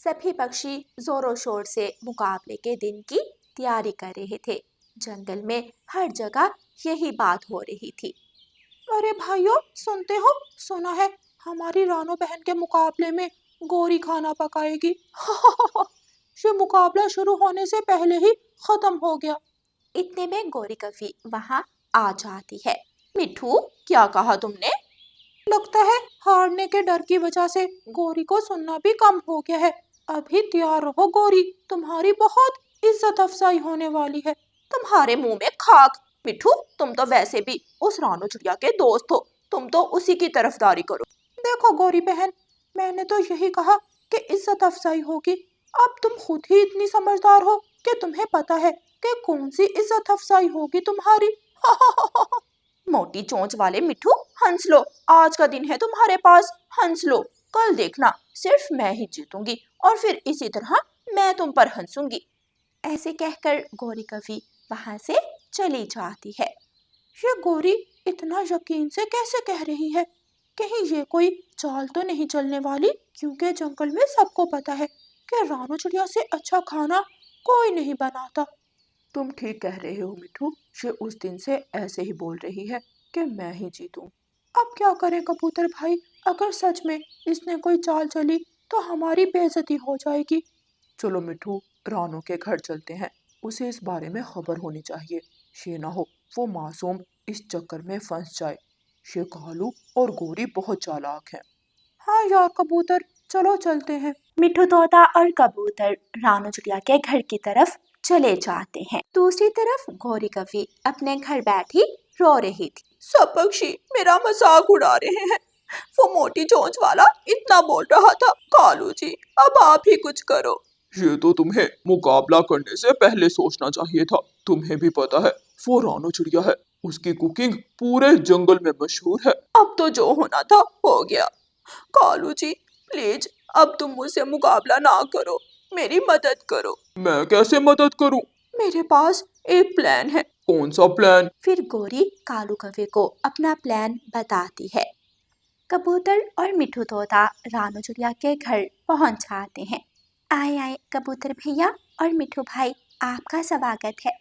सभी पक्षी जोरों शोर से मुकाबले के दिन की तैयारी कर रहे थे। जंगल में हर जगह यही बात हो रही थी। अरे भाइयों, सुनते हो? सुना है हमारी रानो बहन के मुकाबले में गोरी खाना पकाएगी। ये मुकाबला शुरू होने से पहले ही खत्म हो गया। इतने में गोरी कवि वहां आ जाती है। मिठू, क्या कहा तुमने? लगता है हारने के डर की वजह से गोरी को सुनना भी कम हो गया है। अभी तैयार रहो गोरी, तुम्हारी बहुत इज्जत अफजाई होने वाली है। तुम्हारे मुंह में खाक। मिठू, तुम तो वैसे भी उस रानो चिड़िया के दोस्त हो, तुम तो उसी की तरफदारी करो। देखो गोरी बहन, मैंने तो यही कहा कि इज्जत अफजाई होगी। अब तुम खुद ही इतनी समझदार हो कि तुम्हें पता है कि कौन सी इज्जत अफजाई होगी तुम्हारी। मोटी चोंच वाले मिठू, हंस लो, आज का दिन है तुम्हारे पास, हंस लो। कल देखना सिर्फ मैं ही जीतूंगी और फिर इसी तरह मैं तुम पर हंसूंगी। ऐसे कहकर गोरी कवि वहां से चली जाती है। ये गोरी इतना यकीन से कैसे कह रही है? कहीं ये कोई चाल तो नहीं चलने वाली? क्योंकि जंगल में सबको पता है कि रानो चिड़िया से अच्छा खाना कोई नहीं बनाता। तुम ठीक कह रहे हो मिठू, ये उस दिन से ऐसे ही बोल रही है कि मैं ही जीतूं। अब क्या करें कबूतर भाई, अगर सच में इसने कोई चाल चली तो हमारी बेइज्जती हो जाएगी। चलो मिठू, रानो के घर चलते हैं, उसे इस बारे में खबर होनी चाहिए। ये ना हो वो मासूम इस चक्कर में फंस जाए। ये कालू और गोरी बहुत चालाक हैं। हाँ यार कबूतर, चलो चलते हैं। मिठू तोता और कबूतर रानो चिड़िया के घर की तरफ चले जाते हैं। दूसरी तरफ गोरी कवि अपने घर बैठी रो रही थी। सब पक्षी मेरा मजाक उड़ा रहे हैं। वो मोटी चोंच वाला इतना बोल रहा था। कालू जी, अब आप ही कुछ करो। ये तो तुम्हें मुकाबला करने से पहले सोचना चाहिए था। तुम्हें भी पता है वो रानो चिड़िया है, उसकी कुकिंग पूरे जंगल में मशहूर है। अब तो जो होना था हो गया। कालू जी प्लीज, अब तुम मुझसे मुकाबला ना करो, मेरी मदद करो। मैं कैसे मदद करूं? मेरे पास एक प्लान है। कौन सा प्लान? फिर गोरी कालू कवि को अपना प्लान बताती है। कबूतर और मिठू तोता रानो चिड़िया के घर पहुंच जाते हैं। आए आए कबूतर भैया और मिठू भाई, आपका स्वागत है।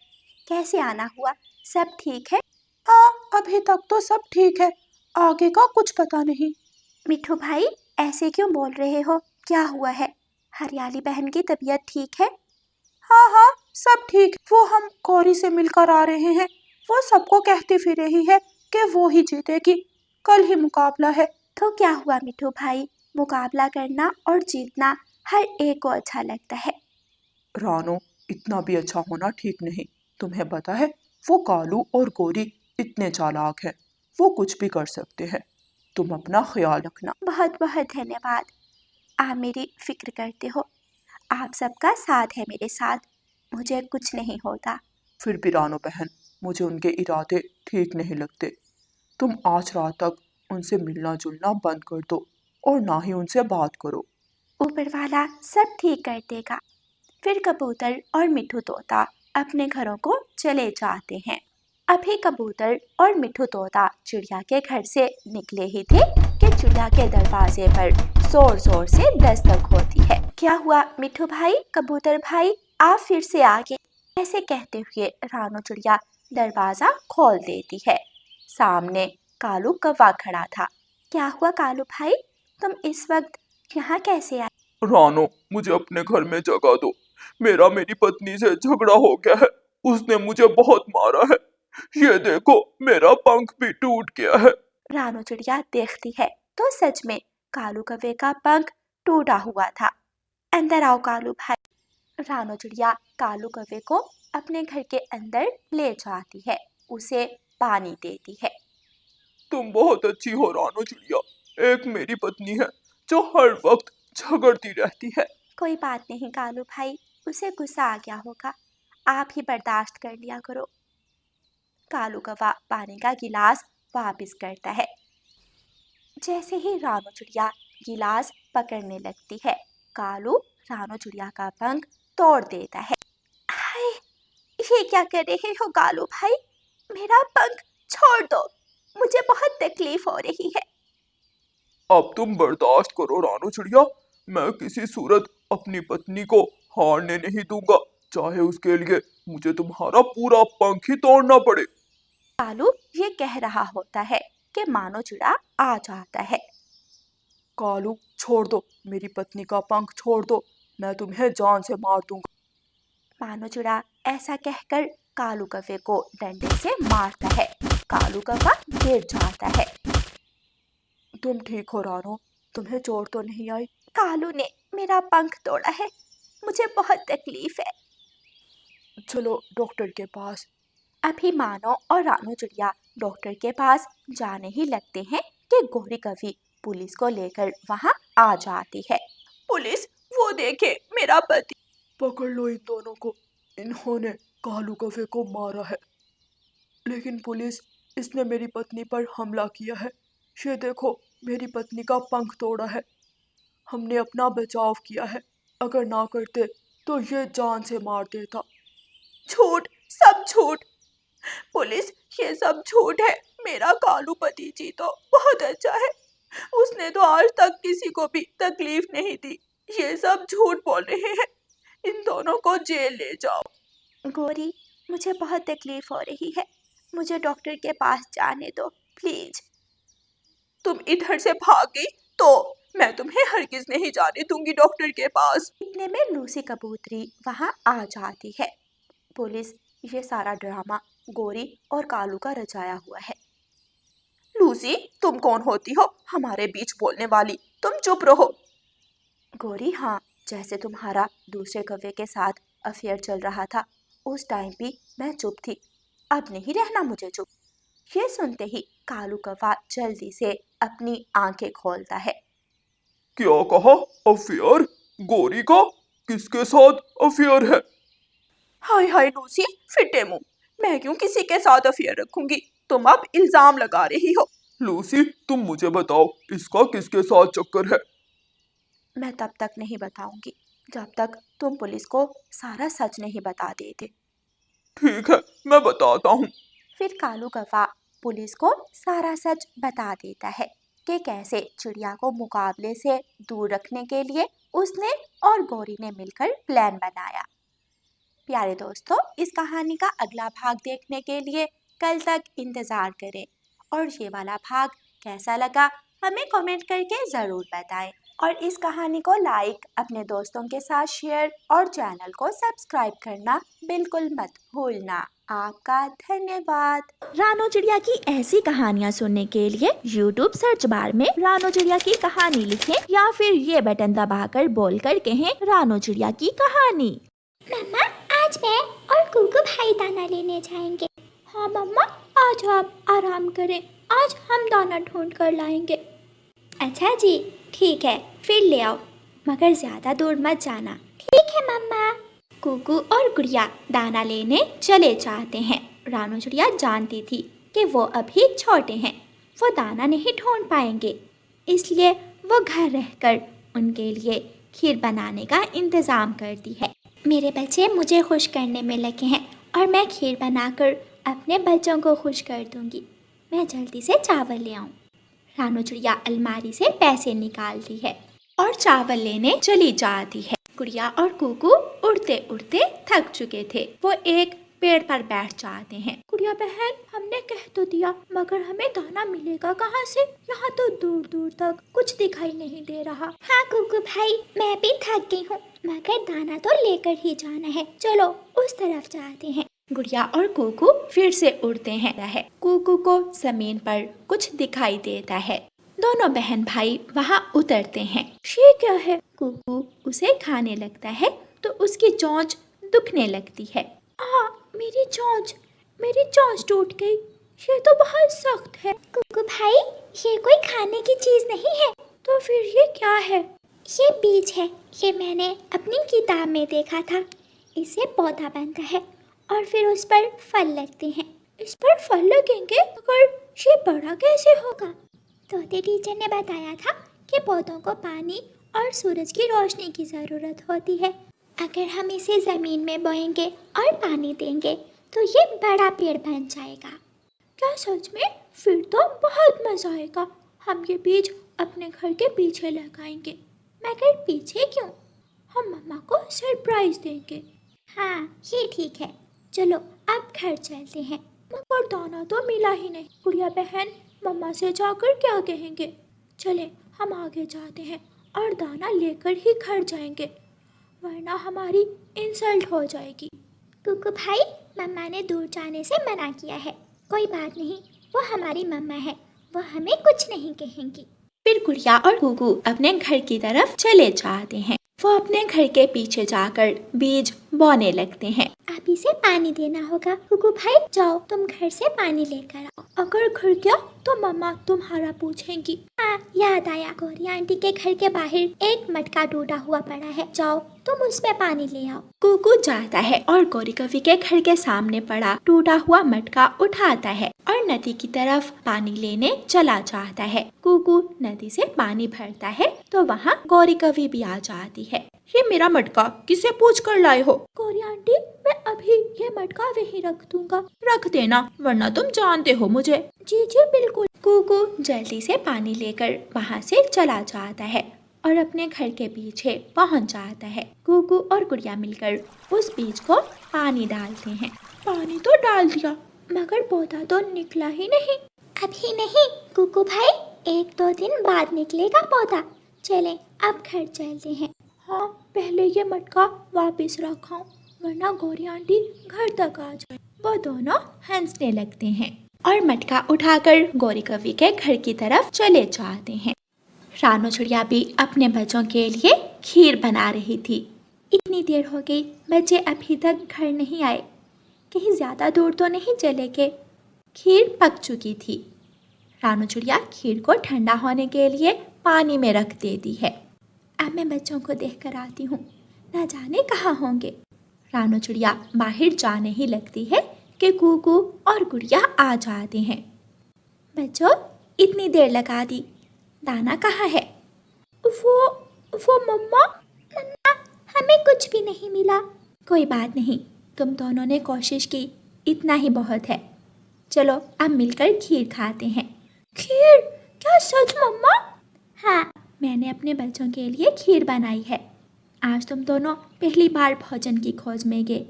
कैसे आना हुआ? सब ठीक है? हाँ, अभी तक तो सब ठीक है, आगे का कुछ पता नहीं। मिठू भाई, ऐसे क्यों बोल रहे हो? क्या हुआ है? हरियाली बहन की तबीयत ठीक है? हाँ हाँ, सब ठीक। वो हम गौरी से मिलकर आ रहे हैं। वो सबको कहती फिर रही है कि वो ही जीतेगी, कल ही मुकाबला है। तो क्या हुआ मिठू भाई, मुकाबला करना और जीतना हर एक को अच्छा लगता है। रानो, इतना भी अच्छा होना ठीक नहीं। तुम्हें पता है वो कालू और गोरी इतने चालाक हैं, वो कुछ भी कर सकते हैं। तुम अपना ख्याल रखना। बहुत बहुत धन्यवाद, आप मेरी फिक्र करते हो। आप सबका साथ है मेरे साथ, मुझे कुछ नहीं होता। फिर भी रानो बहन, मुझे उनके इरादे ठीक नहीं लगते। तुम आज रात तक उनसे मिलना जुलना बंद कर दो और ना ही उनसे बात करो। ऊपर वाला सब ठीक कर देगा। फिर कबूतर और मिठू तोता अपने घरों को चले जाते हैं। अभी कबूतर और मिठू तोता चिड़िया के घर से निकले ही थे कि चिड़िया के दरवाजे पर जोर जोर से दस्तक होती है। क्या हुआ मिठू भाई, कबूतर भाई, आप फिर से आ गए? ऐसे कहते हुए रानो चिड़िया दरवाजा खोल देती है। सामने कालू कौवा खड़ा था। क्या हुआ कालू भाई, तुम इस वक्त यहाँ कैसे आए? रानो, मुझे अपने घर में जगह दो। मेरी पत्नी से झगड़ा हो गया है, उसने मुझे बहुत मारा है। ये देखो, मेरा पंख भी टूट गया है। रानो चिड़िया देखती है तो सच में कालू कौवे का पंख टूटा हुआ था। अंदर आओ कालू भाई। रानो चिड़िया कालू कौवे को अपने घर के अंदर ले जाती है, उसे पानी देती है। तुम बहुत अच्छी हो रानो चिड़िया। एक मेरी पत्नी है जो हर वक्त झगड़ती रहती है। कोई बात नहीं कालू भाई, उसे गुस्सा आ गया होगा, आप ही बर्दाश्त कर लिया करो। कालू कौवा पानी का गिलास वापस करता है। जैसे ही रानो चिड़िया गिलास पकड़ने लगती है, कालू रानो चिड़िया का पंख तोड़ देता है। हाय, ये क्या कर रहे हो कालू भाई? मेरा पंख छोड़ दो, मुझे बहुत तकलीफ हो रही है। अब तुम बर्दाश्त करो रानो चिड़िया, मैं किसी सूरत अपनी पत्नी को हारने नहीं दूंगा, चाहे उसके लिए मुझे तुम्हारा पूरा पंख ही तोड़ना पड़े। कालू ये कह रहा होता है कि मानो चिड़ा आ जाता है। कालू छोड़ दो, मेरी पत्नी का पंख छोड़ दो, मैं तुम्हें जान से मार दूंगा। मानो चिड़ा ऐसा कहकर कालू कौवे को डंडे से मारता है। कालू कौवा गिर जाता है। तुम ठीक हो रानो, तुम्हें चोट तो नहीं आई? कालू ने मेरा पंख तोड़ा है, मुझे बहुत तकलीफ है। चलो डॉक्टर के पास। अभी मानो और रानो चिड़िया डॉक्टर के पास जाने ही लगते हैं कि गौरी कवि पुलिस को लेकर वहां आ जाती है। पुलिस, वो देखे मेरा पति। पकड़ लो इन दोनों को, इन्होंने कालू कौवे को मारा है। लेकिन पुलिस, इसने मेरी पत्नी पर हमला किया है। ये देखो, मेरी पत्नी का पंख तोड़ा है। हमने अपना बचाव किया है, अगर ना करते तो ये जान से मार देता। झूठ, सब झूठ। पुलिस, ये सब झूठ है। मेरा कालू पति जी तो बहुत अच्छा है, उसने तो आज तक किसी को भी तकलीफ नहीं दी। ये सब झूठ बोल रहे हैं, इन दोनों को जेल ले जाओ। गौरी, मुझे बहुत तकलीफ हो रही है, मुझे डॉक्टर के पास जाने दो प्लीज। तुम इधर से भाग गई तो मैं तुम्हें हरगिज नहीं जाने दूंगी डॉक्टर के पास। इतने में लूसी कबूतरी वहां आ जाती है। पुलिस, ये सारा ड्रामा गौरी और कालू का रचाया हुआ है। लूसी, तुम कौन होती हो हमारे बीच बोलने वाली? तुम चुप रहो। गौरी, हाँ, जैसे तुम्हारा दूसरे कौवे के साथ अफेयर चल रहा था, उस टाइम भी मैं चुप थी, अब नहीं रहना मुझे चुप। ये सुनते ही कालू कौवा जल्दी से अपनी आंखें खोलता है। क्या कहा? अफेयर? गौरी का किसके साथ अफेयर है? हाय हाय लूसी, फिटे मुंह, मैं क्यों किसी के साथ अफेयर रखूंगी? तुम अब इल्जाम लगा रही हो। लूसी, तुम मुझे बताओ, इसका किसके साथ चक्कर है? मैं तब तक नहीं बताऊंगी जब तक तुम पुलिस को सारा सच नहीं बता देते। ठीक है, मैं बताता हूँ। फिर कालू कौवा पुलिस को सारा सच बता देता है कि कैसे चिड़िया को मुकाबले से दूर रखने के लिए उसने और गौरी ने मिलकर प्लान बनाया। प्यारे दोस्तों, इस कहानी का अगला भाग देखने के लिए कल तक इंतज़ार करें और ये वाला भाग कैसा लगा हमें कमेंट करके ज़रूर बताएं और इस कहानी को लाइक, अपने दोस्तों के साथ शेयर और चैनल को सब्सक्राइब करना बिल्कुल मत भूलना। आपका धन्यवाद। रानो चिड़िया की ऐसी कहानियाँ सुनने के लिए YouTube सर्च बार में रानो चिड़िया की कहानी लिखें या फिर ये बटन दबाकर बोलकर कहें रानो चिड़िया की कहानी। मम्मा, आज मैं और कुकू भाई दाना लेने जाएंगे। हाँ मम्मा, आज आप आराम करें, आज हम दाना ढूंढ कर लाएंगे। अच्छा जी, ठीक है, फिर ले आओ, मगर ज़्यादा दूर मत जाना। ठीक है मम्मा। कुकू और गुड़िया दाना लेने चले जाते हैं। रानो चिड़िया जानती थी कि वो अभी छोटे हैं, वो दाना नहीं ढूंढ पाएंगे, इसलिए वो घर रहकर उनके लिए खीर बनाने का इंतज़ाम करती है। मेरे बच्चे मुझे खुश करने में लगे हैं और मैं खीर बनाकर अपने बच्चों को खुश कर दूंगी। मैं जल्दी से चावल ले आऊँ। रानो चिड़िया अलमारी से पैसे निकालती है और चावल लेने चली जाती है। गुड़िया और कुकू उड़ते उड़ते थक चुके थे, वो एक पेड़ पर बैठ जाते हैं। गुड़िया बहन, हमने कह तो दिया, मगर हमें दाना मिलेगा कहाँ से? यहाँ तो दूर दूर तक कुछ दिखाई नहीं दे रहा। हाँ कुकू भाई, मैं भी थक गई हूँ, मगर दाना तो लेकर ही जाना है। चलो उस तरफ जाते हैं। गुड़िया और कुकू फिर से उड़ते हैं। कुकू को जमीन पर कुछ दिखाई देता है। दोनों बहन भाई वहाँ उतरते हैं। ये क्या है? कुकू उसे खाने लगता है तो उसकी चोंच दुखने लगती है। मेरी चोंच टूट गई, ये तो बहुत सख्त है। कुकू भाई, ये कोई खाने की चीज़ नहीं है। तो फिर ये क्या है? ये बीज है, ये मैंने अपनी किताब में देखा था। इससे पौधा बनता है और फिर उस पर फल लगते हैं। इस पर फल लगेंगे, मगर ये बड़ा कैसे होगा? तोते टीचर ने बताया था कि पौधों को पानी और सूरज की रोशनी की ज़रूरत होती है। अगर हम इसे ज़मीन में बोएंगे और पानी देंगे तो ये बड़ा पेड़ बन जाएगा। क्या सच में? फिर तो बहुत मज़ा आएगा। हम ये बीज अपने घर के पीछे लगाएंगे। मगर पीछे क्यों? हम मम्मा को सरप्राइज देंगे। हाँ ये ठीक है, चलो अब घर चलते हैं। मगर दाना तो मिला ही नहीं। गुड़िया बहन, मम्मा से जाकर क्या कहेंगे? चले हम आगे जाते हैं और दाना लेकर ही घर जाएंगे, वरना हमारी इंसल्ट हो जाएगी। कुकू भाई, मम्मा ने दूर जाने से मना किया है। कोई बात नहीं, वो हमारी मम्मा है, वो हमें कुछ नहीं कहेंगी। फिर गुड़िया और गुगू अपने घर की तरफ चले जाते हैं। वो अपने घर के पीछे जाकर बीज बोने लगते हैं। आप इसे पानी देना होगा। कुकू भाई, जाओ तुम घर से पानी लेकर आओ। अगर घर गया तो मम्मा तुम्हारा पूछेंगी। हाँ याद आया, गौरी आंटी के घर के बाहर एक मटका टूटा हुआ पड़ा है, जाओ तुम उसमें पानी ले आओ। कुकू जाता है और गौरी कवि के घर के सामने पड़ा टूटा हुआ मटका उठाता है और नदी की तरफ पानी लेने चला जाता है। कुकू नदी से पानी भरता है तो वहाँ गौरी कवि भी आ जाती है। ये मेरा मटका किसे पूछ कर लाए हो? गौरी आंटी, मैं अभी ये मटका वहीं रख दूंगा। रख देना, वरना तुम जानते हो मुझे। जी जी बिल्कुल। कुकू जल्दी से पानी लेकर वहाँ से चला जाता है और अपने घर के पीछे पहुँच जाता है। कुकू और गुड़िया मिलकर उस बीज को पानी डालते हैं। पानी तो डाल दिया, मगर पौधा तो निकला ही नहीं। अभी नहीं कुकू भाई, 1-2 दिन बाद निकलेगा पौधा। चले अब घर चलते हैं। हाँ, पहले ये मटका वापस रखाऊं, वरना गौरी आंटी घर तक आ जाए। वो दोनों हंसने लगते हैं और मटका उठाकर गौरी कवि के घर की तरफ चले जाते हैं। रानू चिड़िया भी अपने बच्चों के लिए खीर बना रही थी। इतनी देर हो गई, बच्चे अभी तक घर नहीं आए, कहीं ज़्यादा दूर तो नहीं चले गए। खीर पक चुकी थी। रानू चिड़िया खीर को ठंडा होने के लिए पानी में रख देती है। अब मैं बच्चों को देख कर आती हूँ, ना जाने कहाँ होंगे। रानू चिड़िया बाहर जाने ही लगती है कि कुकू और गुड़िया आ जाते हैं। बच्चों, इतनी देर लगा दी, दाना कहाँ है? वो मम्मा हमें कुछ भी नहीं मिला। कोई बात नहीं, तुम दोनों ने कोशिश की, इतना ही बहुत है। चलो अब मिलकर खीर खाते हैं। खीर? क्या सच मम्मा? हाँ, मैंने अपने बच्चों के लिए खीर बनाई है। आज तुम दोनों पहली बार भोजन की खोज में गए।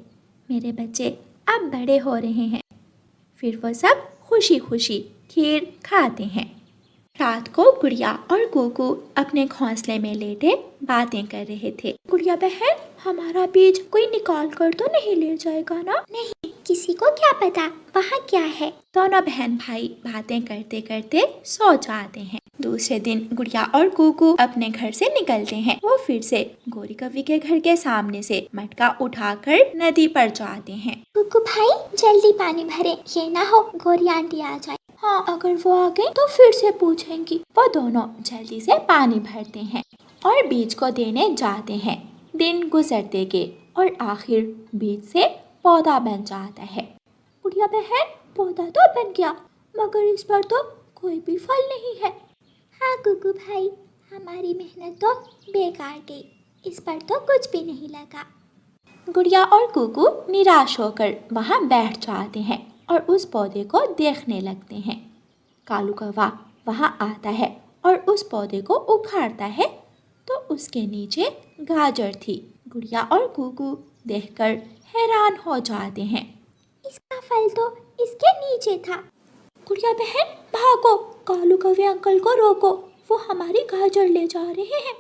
मेरे बच्चे अब बड़े हो रहे हैं। फिर वो सब खुशी खुशी खीर खाते हैं। रात को गुड़िया और कुकू अपने घोंसले में लेटे बातें कर रहे थे। गुड़िया बहन, हमारा बीज कोई निकाल कर तो नहीं ले जाएगा ना? नहीं, किसी को क्या पता वहाँ क्या है। दोनों बहन भाई बातें करते करते सो जाते हैं। दूसरे दिन गुड़िया और कुकू अपने घर से निकलते हैं। वो फिर से गौरी कवि के घर के सामने से मटका उठाकर नदी पर जाते हैं। कुकू भाई, जल्दी पानी भरे, ये ना हो गौरी आंटी आ जाए। हाँ, अगर वो आ गई तो फिर से पूछेंगी। वो दोनों जल्दी से पानी भरते हैं और बीज को देने जाते हैं। दिन गुजरते गए और आखिर बीज से पौधा बन जाता है। गुड़िया बहन, पौधा तो बन गया, मगर इस पर तो कोई भी फल नहीं है। हाँ कुकू भाई, हमारी मेहनत तो बेकार गई, इस पर तो कुछ भी नहीं लगा। गुड़िया और कुकू निराश होकर वहाँ बैठ जाते हैं और उस पौधे को देखने लगते हैं। कालू कौवा वहाँ आता है और उस पौधे को उखाड़ता है तो उसके नीचे गाजर थी। गुड़िया और कुकू देखकर हैरान हो जाते हैं। इसका फल तो इसके नीचे था। गुड़िया बहन, भागो, कालू कौवे अंकल को रोको, वो हमारी गाजर ले जा रहे हैं।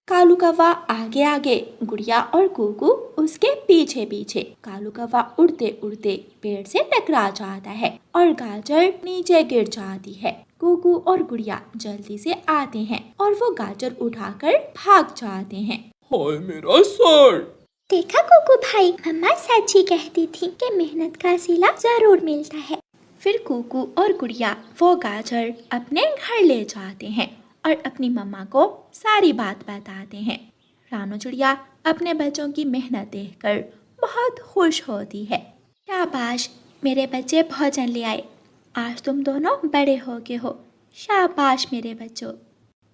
कालू कौवा आगे आगे, गुड़िया और कुकू उसके पीछे पीछे। कालू कौवा उड़ते उड़ते पेड़ से टकरा जाता है और गाजर नीचे गिर जाती है। कुकू और गुड़िया जल्दी से आते हैं और वो गाजर उठाकर भाग जाते हैं। हाय मेरा सर! देखा कुकू भाई, मम्मा सच ही कहती थी कि मेहनत का सिला जरूर मिलता है। फिर कुकू और गुड़िया वो गाजर अपने घर ले जाते हैं और अपनी मम्मा को सारी बात बताते हैं। रानू चिड़िया अपने बच्चों की मेहनत देखकर बहुत खुश होती है। शाबाश, मेरे बच्चे भोजन ले आए, आज तुम दोनों बड़े हो गए हो। शाबाश मेरे बच्चों।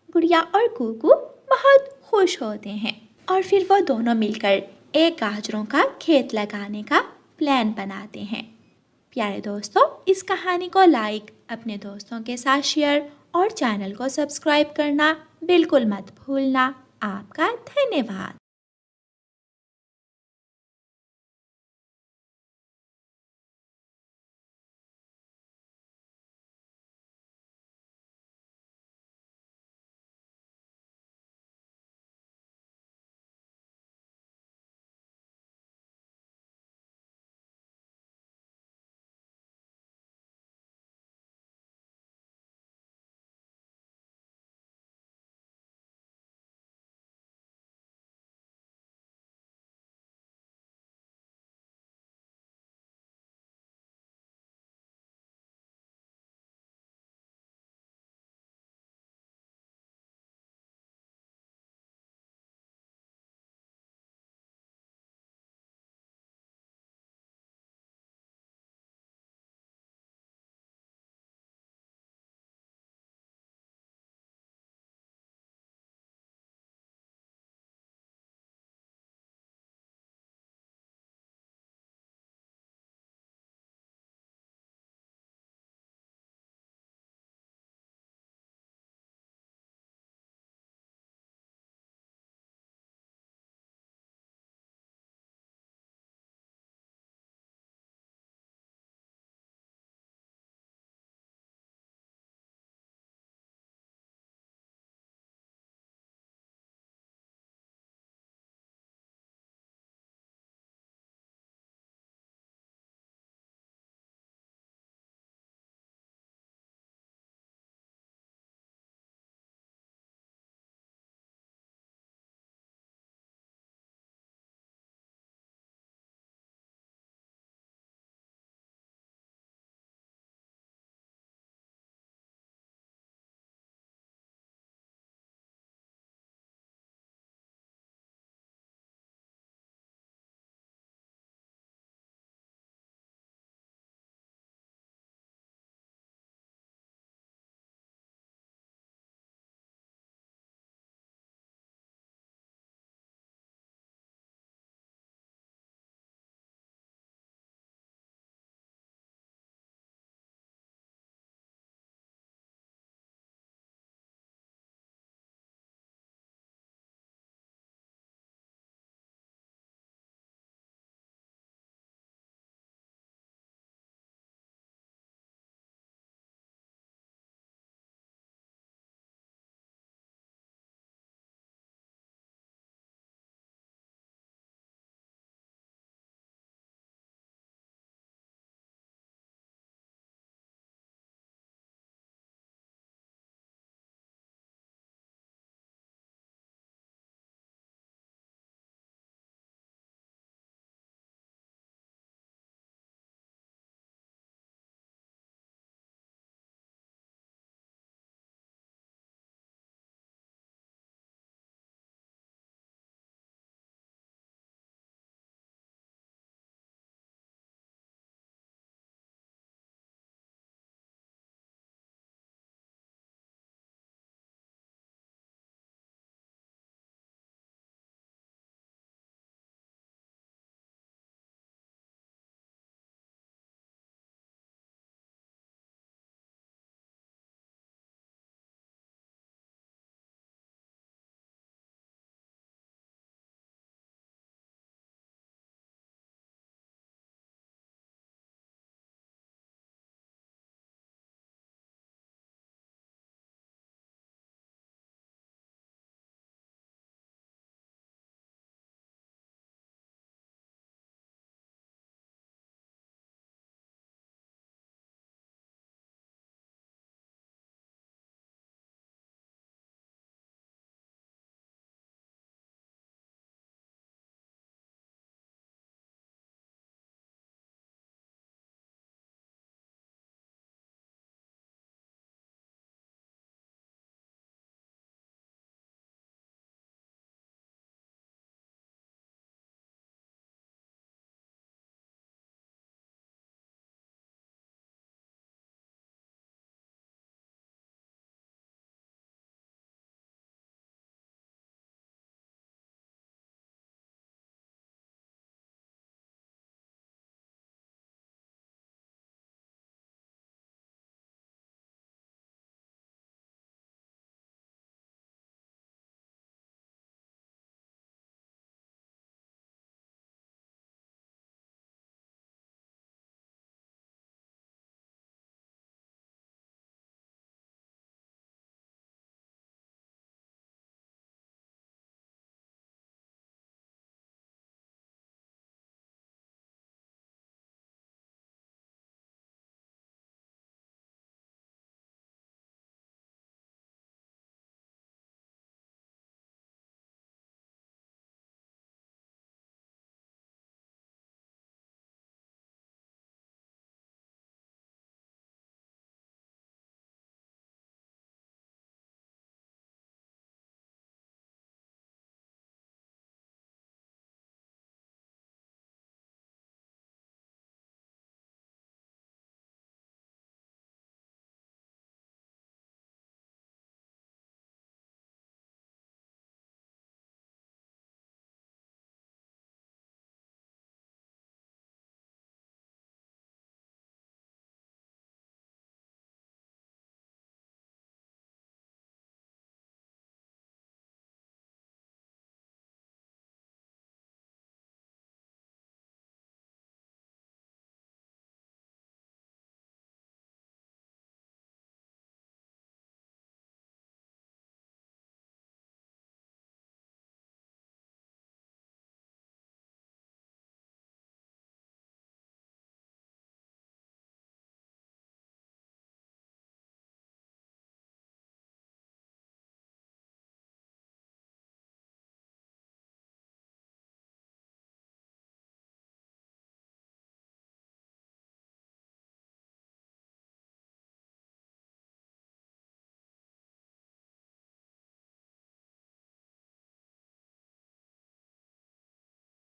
गुड़िया और कुकू बहुत खुश होते हैं और फिर वो दोनों मिलकर एक गाजरों का खेत लगाने का प्लान बनाते हैं। प्यारे दोस्तों, इस कहानी को लाइक, अपने दोस्तों के साथ शेयर और चैनल को सब्सक्राइब करना बिल्कुल मत भूलना। आपका धन्यवाद।